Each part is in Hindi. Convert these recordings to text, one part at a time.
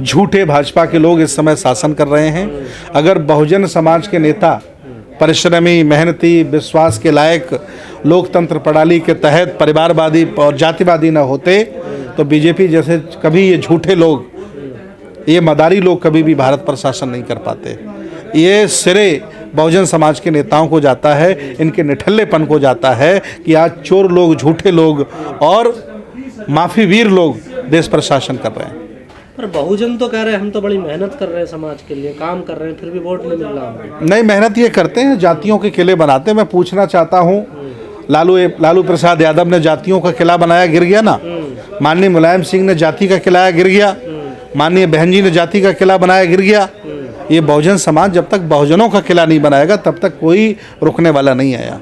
झूठे भाजपा के लोग इस समय शासन कर रहे हैं। अगर बहुजन समाज के नेता परिश्रमी, मेहनती, विश्वास के लायक, लोकतंत्र प्रणाली के तहत परिवारवादी और जातिवादी न होते तो बीजेपी जैसे कभी ये झूठे लोग, ये मदारी लोग कभी भी भारत पर शासन नहीं कर पाते। ये सिरे बहुजन समाज के नेताओं को जाता है, इनके निठल्लेपन को जाता है कि आज चोर लोग, झूठे लोग और माफीवीर लोग देश पर शासन कर रहे हैं। पर बहुजन तो कह रहे हैं हम तो बड़ी मेहनत कर रहे हैं, समाज के लिए काम कर रहे हैं, फिर भी वोट नहीं मिल रहा हमें। नहीं, मेहनत ये करते हैं, जातियों के किले बनाते हैं। मैं पूछना चाहता हूँ, लालू प्रसाद यादव ने जातियों का किला बनाया, गिर गया ना। माननीय मुलायम सिंह ने जाति का किला, गिर गया। माननीय बहन जी ने जाति का किला बनाया, गिर गया। ये बहुजन समाज जब तक बहुजनों का किला नहीं बनाएगा तब तक कोई रुकने वाला नहीं आया।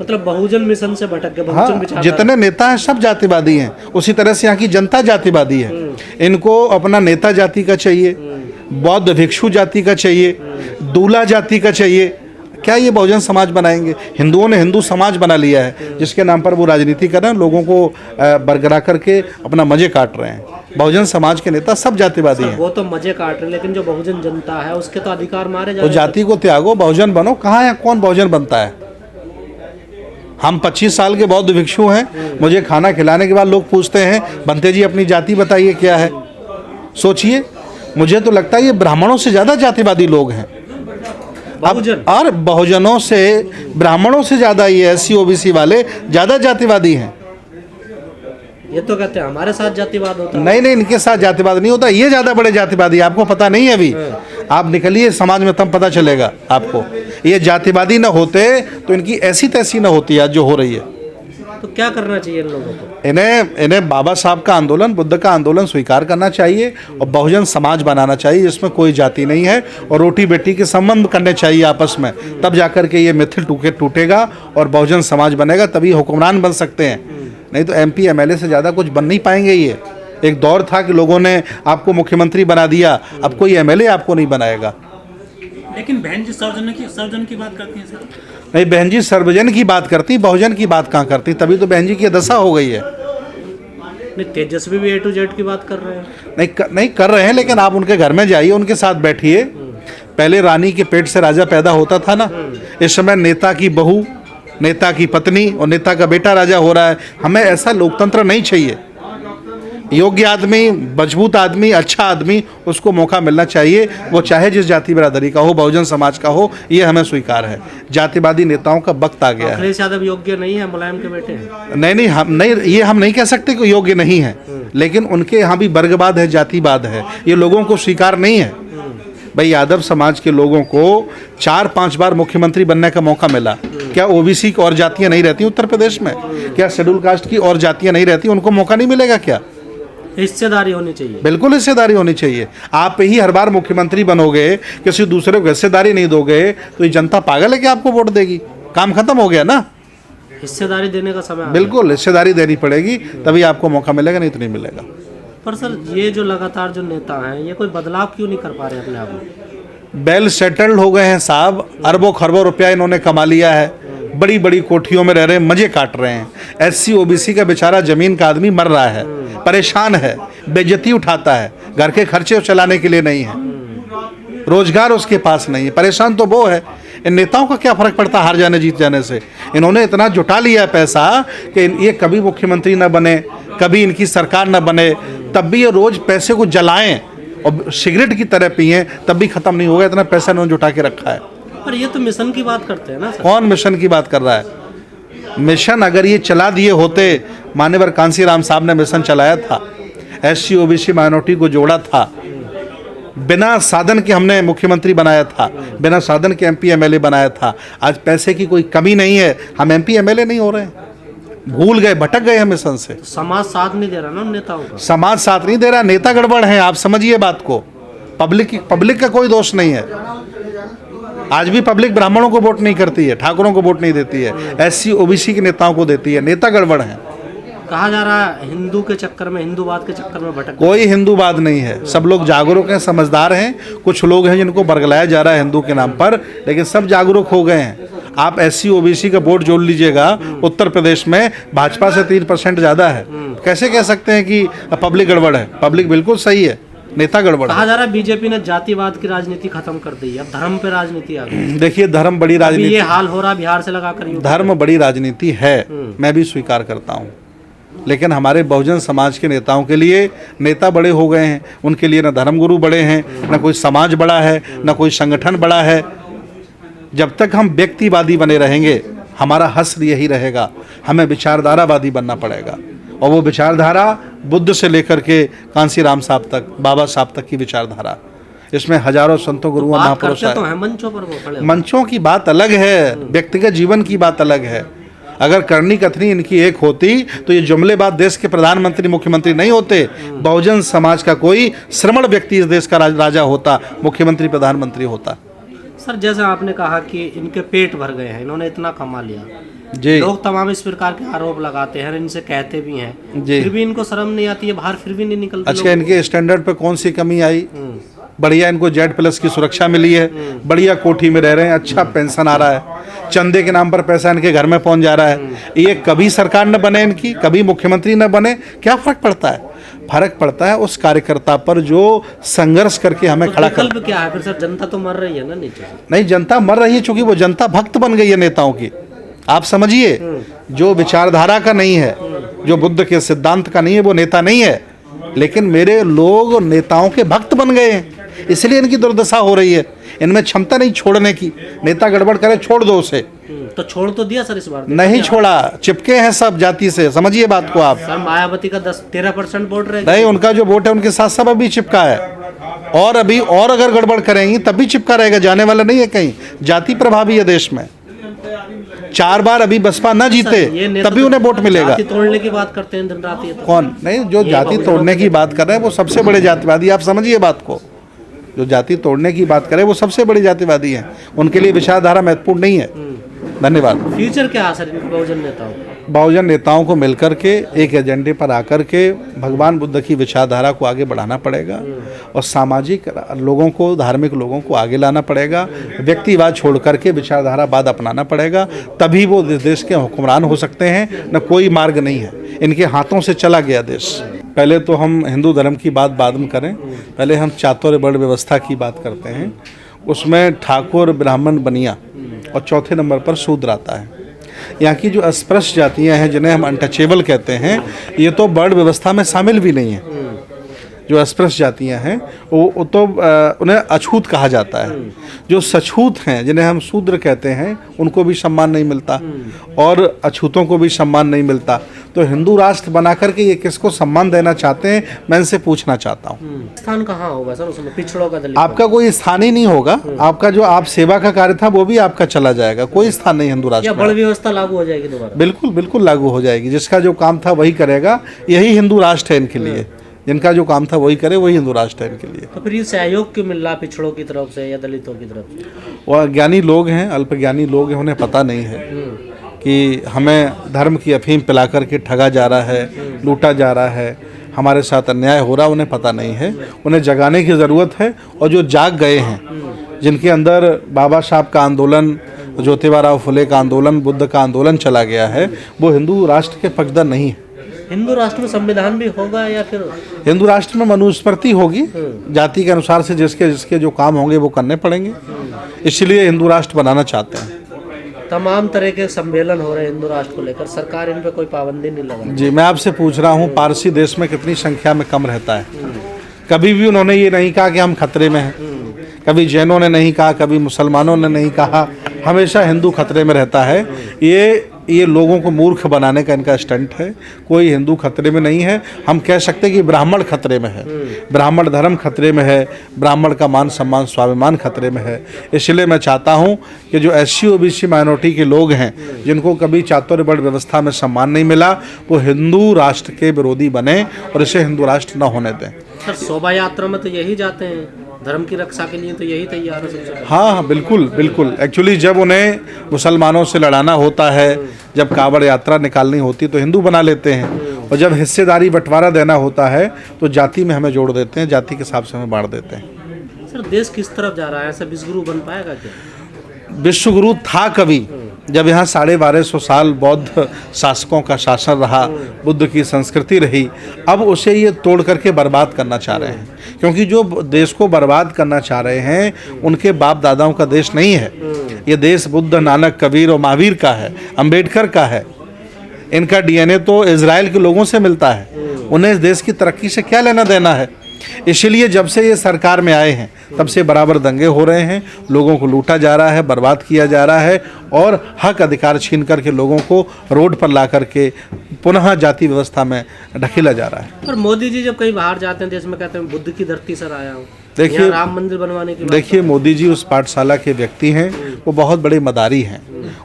मतलब बहुजन मिशन से भटक गए। हाँ, जितने नेता हैं सब जातिवादी हैं। उसी तरह से यहाँ की जनता जातिवादी है। इनको अपना नेता जाति का चाहिए, बौद्ध भिक्षु जाति का चाहिए, दूल्हा जाति का चाहिए। क्या ये बहुजन समाज बनाएंगे? हिंदुओं ने हिंदू समाज बना लिया है, जिसके नाम पर वो राजनीति कर रहे हैं, लोगों को बरगरा करके अपना मजे काट रहे हैं। बहुजन समाज के नेता सब जातिवादी हैं। वो तो मजे काट रहे हैं, लेकिन जो बहुजन जनता है उसके तो अधिकार मारे जा रहे हैं। तो जाति को त्यागो, बहुजन बनो। कहाँ है, कौन बहुजन बनता है? हम 25 साल के बौद्ध भिक्षु हैं, मुझे खाना खिलाने के बाद लोग पूछते हैं बंते जी अपनी जाति बताइए क्या है। सोचिए, मुझे तो लगता है ये ब्राह्मणों से ज़्यादा जातिवादी लोग हैं और बहुजनों से, ब्राह्मणों से ज़्यादा ये SC OBC वाले ज़्यादा जातिवादी हैं। ये तो कहते हैं हमारे साथ जातिवाद होता है। नहीं, इनके साथ जातिवाद नहीं होता, ये ज़्यादा बड़े जातिवादी। आपको पता नहीं है अभी, आप निकलिए समाज में तब पता चलेगा आपको। ये जातिवादी ना होते तो इनकी ऐसी तैसी ना होती आज जो हो रही है। तो क्या करना चाहिए इन लोगों को? इन्हें बाबा साहब का आंदोलन, बुद्ध का आंदोलन स्वीकार करना चाहिए और बहुजन समाज बनाना चाहिए जिसमें कोई जाति नहीं है, और रोटी बेटी के संबंध करने चाहिए आपस में। तब जाकर के ये मिथिल टूटेगा और बहुजन समाज बनेगा, तभी हुक्मरान बन सकते हैं। नहीं तो MP MLA से ज़्यादा कुछ बन नहीं पाएंगे। ये एक दौर था कि लोगों ने आपको मुख्यमंत्री बना दिया, अब कोई MLA आपको नहीं बनाएगा। लेकिन बहन जी सर्वजन की बात करती हैं सर। नहीं, बहन जी सर्वजन की बात करती, बहुजन की बात कहाँ करती? तभी तो बहन जी की दशा हो गई है। नहीं, तेजस्वी भी A to Z की बात कर रहे हैं। नहीं कर रहे हैं, लेकिन आप उनके घर में जाइए, उनके साथ बैठिए। पहले रानी के पेट से राजा पैदा होता था ना, इस समय नेता की बहू, नेता की पत्नी और नेता का बेटा राजा हो रहा है। हमें ऐसा लोकतंत्र नहीं चाहिए। योग्य आदमी, मजबूत आदमी, अच्छा आदमी, उसको मौका मिलना चाहिए, वो चाहे जिस जाति बिरादरी का हो, बहुजन समाज का हो, ये हमें स्वीकार है। जातिवादी नेताओं का वक्त आ गया है। अखिलेश यादव योग्य नहीं है, मुलायम के बेटे हैं। नहीं, हम नहीं कह सकते कि योग्य नहीं है, लेकिन उनके यहाँ भी वर्गवाद है, जातिवाद है, ये लोगों को स्वीकार नहीं है। भाई, यादव समाज के लोगों को 4-5 बार मुख्यमंत्री बनने का मौका मिला। क्या OBC की और जातियाँ नहीं रहती उत्तर प्रदेश में? क्या शेड्यूल कास्ट की और जातियाँ नहीं रहती? उनको मौका नहीं मिलेगा क्या? हिस्सेदारी होनी चाहिए। बिल्कुल हिस्सेदारी होनी चाहिए। आप ही हर बार मुख्यमंत्री बनोगे, किसी दूसरे को हिस्सेदारी नहीं दोगे तो ये जनता पागल है कि आपको वोट देगी? काम खत्म हो गया ना। हिस्सेदारी देने का समय। बिल्कुल हिस्सेदारी देनी पड़ेगी, तभी आपको मौका मिलेगा, नहीं तो नहीं मिलेगा। पर सर, ये जो लगातार जो नेता हैं, ये कोई बदलाव क्यों नहीं कर पा रहे अपने आप में? वेल सेटल्ड हो गए हैं साहब, अरबों खरबों रुपया इन्होंने कमा लिया है, बड़ी बड़ी कोठियों में रह रहे हैं, मजे काट रहे हैं। SC OBC का बेचारा जमीन का आदमी मर रहा है, परेशान है, बेइज्जती उठाता है, घर के खर्चे चलाने के लिए नहीं है, रोजगार उसके पास नहीं है, परेशान तो वो है। इन नेताओं का क्या फर्क पड़ता हार जाने जीत जाने से? इन्होंने इतना जुटा लिया है पैसा कि ये कभी मुख्यमंत्री न बने, कभी इनकी सरकार न बने, तब भी ये रोज पैसे को जलाएं और सिगरेट की तरह पिए, तब भी खत्म नहीं होगा। इतना पैसा इन्होंने जुटा के रखा है। पर ये तो मिशन की बात करते हैं ना सर। कौन मिशन की बात कर रहा है? मिशन अगर ये चला दिए होते, मान्यवर कांसीराम साहब ने मिशन चलाया था, SC OBC माइनॉरिटी को जोड़ा था, बिना साधन के हमने मुख्यमंत्री बनाया था, बिना साधन के MP MLA बनाया था। आज पैसे की कोई कमी नहीं है, हम MP MLA नहीं हो रहे हैं, भूल गए, भटक गए हम मिशन से। समाज साथ नहीं दे रहा ना नेताओं का। समाज साथ नहीं दे रहा, नेता गड़बड़ है, आप समझिए बात को। पब्लिक का कोई दोष नहीं है। आज भी पब्लिक ब्राह्मणों को वोट नहीं करती है, ठाकुरों को वोट नहीं देती है, SC OBC के नेताओं को देती है। नेता गड़बड़ है। कहा जा रहा है हिंदू के चक्कर में, हिंदूवाद के चक्कर में भटक। कोई हिंदूवाद नहीं है, सब लोग जागरूक हैं, समझदार हैं। कुछ लोग हैं जिनको बरगलाया जा रहा है हिंदू के नाम पर, लेकिन सब जागरूक हो गए हैं। आप SC OBC का वोट जोड़ लीजिएगा, उत्तर प्रदेश में भाजपा से 3% ज़्यादा है। कैसे कह सकते हैं कि पब्लिक गड़बड़ है? पब्लिक बिल्कुल सही है। नेता गड़बड़ है। कहा जा रहा है बीजेपी ने जातिवाद की राजनीति खत्म कर दी है, अब धर्म पे राजनीति आ गई। देखिए, धर्म बड़ी अभी राजनीति, ये हाल हो रहा बिहार से लगाकर यूपी धर्म बड़ी राजनीति है, मैं भी स्वीकार करता हूँ। लेकिन हमारे बहुजन समाज के नेताओं के लिए नेता बड़े हो गए हैं, उनके लिए न धर्मगुरु बड़े हैं, न कोई समाज बड़ा है, न कोई संगठन बड़ा है। जब तक हम व्यक्तिवादी बने रहेंगे, हमारा हश्र यही रहेगा। हमें विचारधारावादी बनना पड़ेगा, और वो विचारधारा बुद्ध से लेकर के कांसीराम साहब तक, बाबा साहब तक की विचारधारा। इसमें हजारों संतों गुरुओं बात महापुरुष करते तो आए। है मंचों पर, वो खड़े मंचों की बात अलग है, व्यक्तिगत जीवन की बात अलग है। अगर करनी कथनी इनकी एक होती तो ये जुमलेबाज देश के प्रधानमंत्री मुख्यमंत्री नहीं होते। बहुजन समाज का कोई श्रमण व्यक्ति इस देश का राजा होता, मुख्यमंत्री प्रधानमंत्री होता। सर, जैसे आपने कहा कि इनके पेट भर गए हैं, इन्होंने इतना कमा लिया जी, लोग तमाम इस प्रकार के आरोप लगाते हैं, इनसे कहते भी हैं, जी। फिर भी इनको शर्म नहीं आती है, बाहर फिर भी नहीं निकलते अच्छा, इनके स्टैंडर्ड पे कौन सी कमी आई? लोग। बढ़िया इनको Z+ की सुरक्षा मिली है, बढ़िया कोठी में रह रहे हैं, अच्छा पेंशन आ रहा है, चंदे के नाम पर पैसा इनके घर में पहुंच जा रहा है। ये कभी सरकार न बने इनकी, कभी मुख्यमंत्री न बने, क्या फर्क पड़ता है? फर्क पड़ता है उस कार्यकर्ता पर जो संघर्ष करके हमें खड़ा कर। विकल्प क्या है फिर सर? जनता तो मर रही है ना नीचे से। नहीं, जनता मर रही है क्योंकि वो जनता भक्त बन गई है नेताओं की। आप समझिए, जो विचारधारा का नहीं है, जो बुद्ध के सिद्धांत का नहीं है, वो नेता नहीं है। लेकिन मेरे लोग नेताओं के भक्त बन गए हैं, इसलिए इनकी दुर्दशा हो रही है। इनमें क्षमता नहीं छोड़ने की। नेता गड़बड़ करे, छोड़ दो उसे। तो छोड़ तो दिया सर इस बार? नहीं छोड़ा, चिपके हैं सब जाति से, समझिए बात को आप। सर, मायावती का 10-13% वोट रह नहीं, उनका जो वोट है उनके साथ सब अभी चिपका है, और अभी और अगर गड़बड़ करेंगी तब भी चिपका रहेगा, जाने वाला नहीं है कहीं। जाति प्रभावी है देश में। 4 बार अभी बसपा न जीते तभी उन्हें वोट मिलेगा। जाति तोड़ने की बात करते हैं दिन रात ये तो। कौन? नहीं, जो जाति तोड़ने की बात कर रहे हैं वो सबसे बड़े जातिवादी। आप समझिए बात को, जो जाति तोड़ने की बात करे वो सबसे बड़े जातिवादी हैं। उनके लिए विचारधारा महत्वपूर्ण नहीं है। धन्यवाद। फ्यूचर क्या है सर इन बहुजन नेताओं का? बहुजन नेताओं को मिलकर के एक एजेंडे पर आकर के भगवान बुद्ध की विचारधारा को आगे बढ़ाना पड़ेगा, और सामाजिक लोगों को, धार्मिक लोगों को आगे लाना पड़ेगा। व्यक्तिवाद छोड़ करके विचारधारावाद अपनाना पड़ेगा, तभी वो देश के हुक्मरान हो सकते हैं। न कोई मार्ग नहीं है, इनके हाथों से चला गया देश। पहले तो हम हिंदू धर्म की बात बाद में करें, पहले हम चातुर्य वर्ण व्यवस्था की बात करते हैं। उसमें ठाकुर, ब्राह्मण, बनिया और चौथे नंबर पर शूद्र आता है। यहाँ की जो अस्पृश्य जातियाँ हैं, जिन्हें हम अनटचेबल कहते हैं, ये तो वर्ण व्यवस्था में शामिल भी नहीं है। जो अस्पृश्य जातियाँ हैं वो तो उन्हें अछूत कहा जाता है। जो सछूत हैं, जिन्हें हम शूद्र कहते हैं, उनको भी सम्मान नहीं मिलता, और अछूतों को भी सम्मान नहीं मिलता। तो हिंदू राष्ट्र बना करके ये किसको सम्मान देना चाहते हैं, मैं इनसे पूछना चाहता हूँ। स्थान कहाँ होगा सर उसमें, पिछड़ों का, दलित? आपका कोई स्थान ही नहीं होगा। आपका जो आप सेवा का कार्य था वो भी आपका चला जाएगा। कोई स्थान नहीं हिंदू राष्ट्र या बड़ व्यवस्था लागू हो जाएगी दोबारा? बिल्कुल बिल्कुल लागू हो जाएगी। जिसका जो काम था वही करेगा। यही हिंदू राष्ट्र है इनके लिए। जिनका जो काम था वही करे, वही हिंदू राष्ट्र है इनके लिए। तो फिर ये सहयोग क्यों मिल रहा पिछड़ों की तरफ से या दलितों की तरफ से? वो अज्ञानी लोग हैं, अल्पज्ञानी लोग हैं, उन्हें पता नहीं है कि हमें धर्म की अफीम पिला करके ठगा जा रहा है, लूटा जा रहा है, हमारे साथ अन्याय हो रहा है। उन्हें पता नहीं है, उन्हें जगाने की ज़रूरत है। और जो जाग गए हैं, जिनके अंदर बाबा साहब का आंदोलन, ज्योतिबा राव फुले का आंदोलन, बुद्ध का आंदोलन चला गया है, वो हिंदू राष्ट्र के पक्षधर नहीं है। हिंदू राष्ट्र में संविधान भी होगा या फिर? हिंदू राष्ट्र में मनुस्मृति होगी, जाति के अनुसार से जिसके जिसके जो काम होंगे वो करने पड़ेंगे। इसलिए हिंदू राष्ट्र बनाना चाहते हैं। तमाम तरह के सम्मेलन हो रहे हैं हिंदू राष्ट्र को लेकर, सरकार इन पे कोई पाबंदी नहीं लगा? जी, मैं आपसे पूछ रहा हूँ, पारसी देश में कितनी संख्या में कम रहता है? कभी भी उन्होंने ये नहीं कहा कि हम खतरे में हैं। कभी जैनों ने नहीं कहा, कभी मुसलमानों ने नहीं कहा। हमेशा हिंदू खतरे में रहता है। ये लोगों को मूर्ख बनाने का इनका स्टंट है। कोई हिंदू खतरे में नहीं है। हम कह सकते हैं कि ब्राह्मण खतरे में है, ब्राह्मण धर्म खतरे में है, ब्राह्मण का मान सम्मान स्वाभिमान खतरे में है। इसलिए मैं चाहता हूँ कि जो SC OBC माइनॉरिटी के लोग हैं, जिनको कभी चातुर्य वर्ण व्यवस्था में सम्मान नहीं मिला, वो हिंदू राष्ट्र के विरोधी बने और इसे हिंदू राष्ट्र न होने दें। सर, शोभा यात्रा में तो यही जाते हैं, धर्म की रक्षा के लिए तो यही तैयार है सबसे? हाँ, बिल्कुल बिल्कुल। एक्चुअली जब उन्हें मुसलमानों से लड़ाना होता है, जब कावड़ यात्रा निकालनी होती तो हिंदू बना लेते हैं, और जब हिस्सेदारी बंटवारा देना होता है तो जाति में हमें जोड़ देते हैं, जाति के हिसाब से हमें बांट देते हैं। सर, देश किस तरफ जा रहा है? ऐसा विश्वगुरु बन पाएगा क्या? विश्वगुरु था कभी, जब यहाँ 1250 साल बौद्ध शासकों का शासन रहा, बुद्ध की संस्कृति रही, अब उसे ये तोड़ करके बर्बाद करना चाह रहे हैं। क्योंकि जो देश को बर्बाद करना चाह रहे हैं उनके बाप दादाओं का देश नहीं है। ये देश बुद्ध, नानक, कबीर और महावीर का है, अंबेडकर का है। इनका डीएनए तो इजराइल के लोगों से मिलता है। उन्हें इस देश की तरक्की से क्या लेना देना है। इसलिए जब से ये सरकार में आए हैं तब से बराबर दंगे हो रहे हैं, लोगों को लूटा जा रहा है, बर्बाद किया जा रहा है और हक अधिकार छीन करके लोगों को रोड पर ला करके पुनः जाति व्यवस्था में ढकेला जा रहा है। पर मोदी जी जब कहीं बाहर जाते हैं देश में कहते हैं बुद्ध की धरती से आया हूँ, देखिए राम मंदिर बनवाने की देखिए मोदी जी उस पाठशाला के व्यक्ति हैं, वो बहुत बड़े मदारी हैं।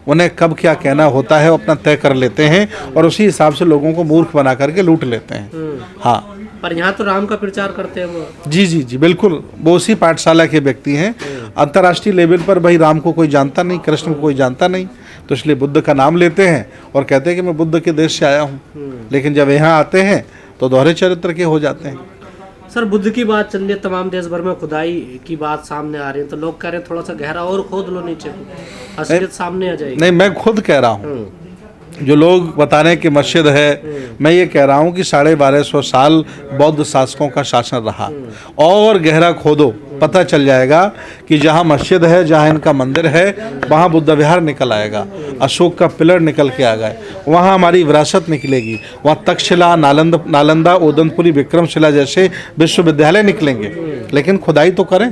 उन्हें कब क्या कहना होता है वो अपना तय कर लेते हैं और उसी हिसाब से लोगों को मूर्ख बना करके लूट लेते हैं। हाँ, पर यहाँ तो राम का प्रचार करते हैं वो। जी जी जी बिल्कुल, वो उसी पाठशाला के व्यक्ति हैं। अंतर्राष्ट्रीय लेवल पर भाई राम को कोई जानता नहीं, कृष्ण को कोई जानता नहीं, तो इसलिए बुद्ध का नाम लेते हैं और कहते हैं कि मैं बुद्ध के देश से आया हूँ। लेकिन जब यहाँ आते हैं तो दोहरे चरित्र के हो जाते हैं। सर, बुद्ध की बात चल रही है, तमाम देश भर में खुदाई की बात सामने आ रही है, तो लोग कह रहे हैं थोड़ा सा गहरा और खोद लो नीचे, असलियत सामने आ जाएगी। नहीं, मैं खुद कह रहा हूँ, जो लोग बता रहे हैं कि मस्जिद है, मैं ये कह रहा हूँ कि 1250 साल बौद्ध शासकों का शासन रहा। और गहरा खोदो, पता चल जाएगा कि जहाँ मस्जिद है, जहाँ इनका मंदिर है, वहाँ बुद्ध विहार निकल आएगा, अशोक का पिलर निकल के आ गए, वहाँ हमारी विरासत निकलेगी, वहाँ तक्षशिला, नालंदा, ओदनपुरी, विक्रमशिला जैसे विश्वविद्यालय निकलेंगे। लेकिन खुदाई तो करें।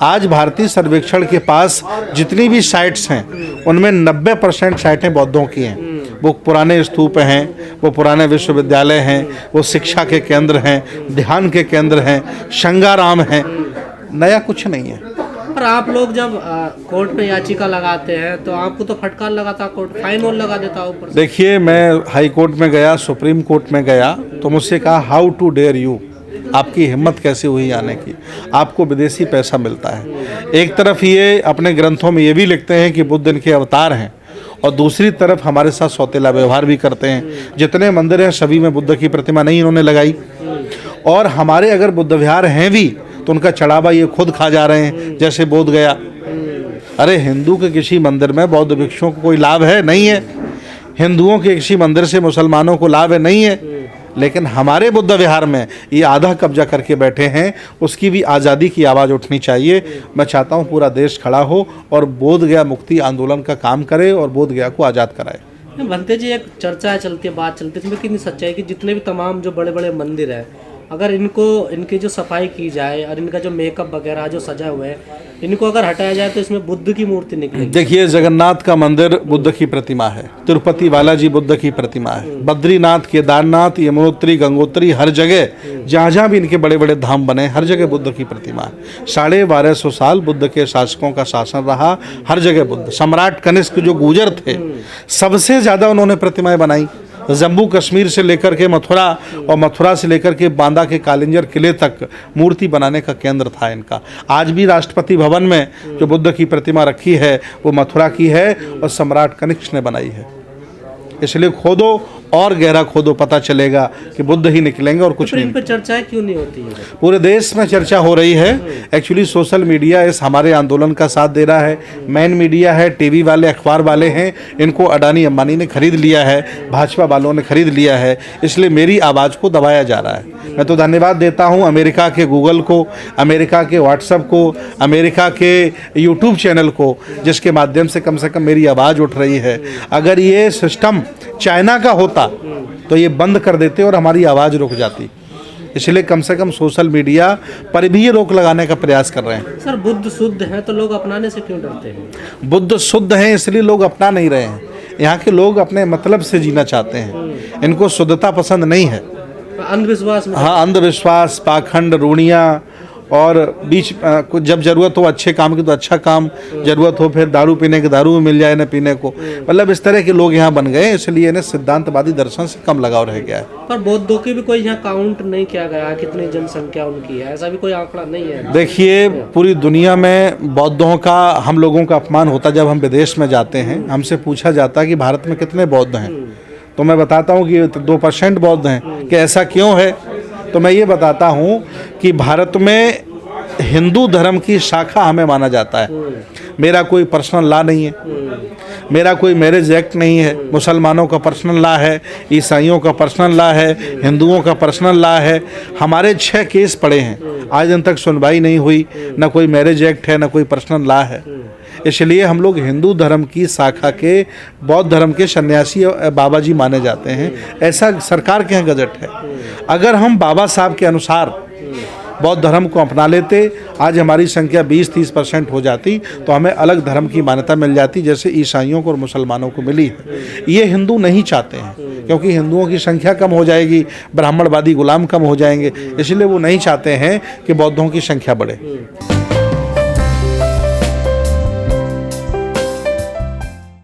आज भारतीय सर्वेक्षण के पास जितनी भी साइट्स हैं उनमें 90% साइटें बौद्धों की हैं। वो पुराने स्तूप हैं, वो पुराने विश्वविद्यालय हैं, वो शिक्षा के केंद्र हैं, ध्यान के केंद्र हैं, शंगाराम हैं, नया कुछ नहीं है। पर आप लोग जब कोर्ट में याचिका लगाते हैं तो आपको तो फटकार लगाता कोर्ट, फाइन और लगा देता ऊपर से। देखिए, मैं हाई कोर्ट में गया, सुप्रीम कोर्ट में गया, तो मुझसे कहा हाउ टू डेयर यू, आपकी हिम्मत कैसे हुई आने की, आपको विदेशी पैसा मिलता है। एक तरफ ये अपने ग्रंथों में ये भी लिखते हैं कि बुद्ध इनके अवतार हैं और दूसरी तरफ हमारे साथ सौतेला व्यवहार भी करते हैं। जितने मंदिर हैं सभी में बुद्ध की प्रतिमा नहीं इन्होंने लगाई, और हमारे अगर बुद्ध विहार हैं भी तो उनका चढ़ावा ये खुद खा जा रहे हैं, जैसे बोध गया। अरे हिंदू के किसी मंदिर में बौद्ध भिक्षुओं को कोई लाभ है? नहीं है। हिंदुओं के किसी मंदिर से मुसलमानों को लाभ है? नहीं है। लेकिन हमारे बुद्ध विहार में ये आधा कब्जा करके बैठे हैं, उसकी भी आज़ादी की आवाज़ उठनी चाहिए। मैं चाहता हूँ पूरा देश खड़ा हो और बोध गया मुक्ति आंदोलन का काम करे और बोध गया को आज़ाद कराए। भंते जी, एक चर्चा चलती है, बात चलती है, इसमें कितनी सच्चाई कि जितने भी तमाम जो बड़े बड़े मंदिर हैं, अगर इनकी जो सफाई की जाए और इनका जो मेकअप वगैरह जो सजा हुआ है, इनको अगर हटाया जाए तो इसमें बुद्ध की मूर्ति निकलेगी। देखिए, जगन्नाथ का मंदिर बुद्ध की प्रतिमा है, तिरुपति बालाजी बुद्ध की प्रतिमा है, बद्रीनाथ, केदारनाथ, यमुनोत्री, गंगोत्री, हर जगह जहाँ जहाँ भी इनके बड़े बड़े धाम बने, हर जगह बुद्ध की प्रतिमा है। 1250 साल बुद्ध के शासकों का शासन रहा, हर जगह बुद्ध। सम्राट कनिष्क जो गुर्जर थे, सबसे ज़्यादा उन्होंने प्रतिमाएं बनाई। जम्मू कश्मीर से लेकर के मथुरा और मथुरा से लेकर के बांदा के कालिंजर किले तक मूर्ति बनाने का केंद्र था इनका। आज भी राष्ट्रपति भवन में जो बुद्ध की प्रतिमा रखी है वो मथुरा की है और सम्राट कनिष्क ने बनाई है। इसलिए खोदो और गहरा खोदो, पता चलेगा कि बुद्ध ही निकलेंगे और कुछ नहीं। इन पर चर्चाएं क्यों नहीं होती है? पूरे देश में चर्चा हो रही है। एक्चुअली सोशल मीडिया इस हमारे आंदोलन का साथ दे रहा है। मेन मीडिया है, टीवी वाले, अखबार वाले हैं, इनको अडानी अंबानी ने खरीद लिया है, भाजपा वालों ने खरीद लिया है, इसलिए मेरी आवाज़ को दबाया जा रहा है। मैं तो धन्यवाद देता हूँ अमेरिका के गूगल को, अमेरिका के व्हाट्सएप को, अमेरिका के यूट्यूब चैनल को, जिसके माध्यम से कम मेरी आवाज़ उठ रही है। अगर ये सिस्टम चाइना का होता तो ये बंद कर देते और हमारी आवाज़ रुक जाती। इसलिए कम से कम सोशल मीडिया पर भी ये रोक लगाने का प्रयास कर रहे हैं। सर, बुद्ध शुद्ध है तो लोग अपनाने से क्यों डरते हैं? बुद्ध शुद्ध हैं इसलिए लोग अपना नहीं रहे हैं। यहाँ के लोग अपने मतलब से जीना चाहते हैं, इनको शुद्धता पसंद नहीं है। अंधविश्वास में, हाँ, अंधविश्वास, पाखंड, रूढ़ियाँ, और बीच जब ज़रूरत हो अच्छे काम की तो अच्छा काम, ज़रूरत हो फिर दारू पीने की दारू मिल जाए न पीने को, मतलब इस तरह के लोग यहाँ बन गए। इसलिए इन्हें सिद्धांतवादी दर्शन से कम लगाव रह गया है। पर बौद्धों की भी कोई यहाँ काउंट नहीं किया गया, कितनी जनसंख्या उनकी है, ऐसा भी कोई आंकड़ा नहीं है। देखिए, पूरी दुनिया में बौद्धों का हम लोगों का अपमान होता। जब हम विदेश में जाते हैं हमसे पूछा जाता है कि भारत में कितने बौद्ध हैं, तो मैं बताता हूँ कि 2% बौद्ध हैं। कि ऐसा क्यों है? तो मैं ये बताता हूँ कि भारत में हिंदू धर्म की शाखा हमें माना जाता है। मेरा कोई पर्सनल लॉ नहीं है। मेरा कोई मैरिज एक्ट नहीं है, मुसलमानों का पर्सनल लॉ है, ईसाइयों का पर्सनल लॉ है, हिंदुओं का पर्सनल लॉ है। हमारे 6 केस पड़े हैं, आज दिन तक सुनवाई नहीं हुई, ना कोई मैरिज एक्ट है, ना कोई पर्सनल लॉ है। इसलिए हम लोग हिंदू धर्म की शाखा के, बौद्ध धर्म के सन्यासी बाबा जी माने जाते हैं, ऐसा सरकार के यहाँ गजट है। अगर हम बाबा साहब के अनुसार बौद्ध धर्म को अपना लेते, आज हमारी संख्या 20-30% हो जाती, तो हमें अलग धर्म की मान्यता मिल जाती, जैसे ईसाइयों को और मुसलमानों को मिली है। ये हिंदू नहीं चाहते हैं, क्योंकि हिंदुओं की संख्या कम हो जाएगी, ब्राह्मणवादी गुलाम कम हो जाएंगे, इसलिए वो नहीं चाहते हैं कि बौद्धों की संख्या बढ़े।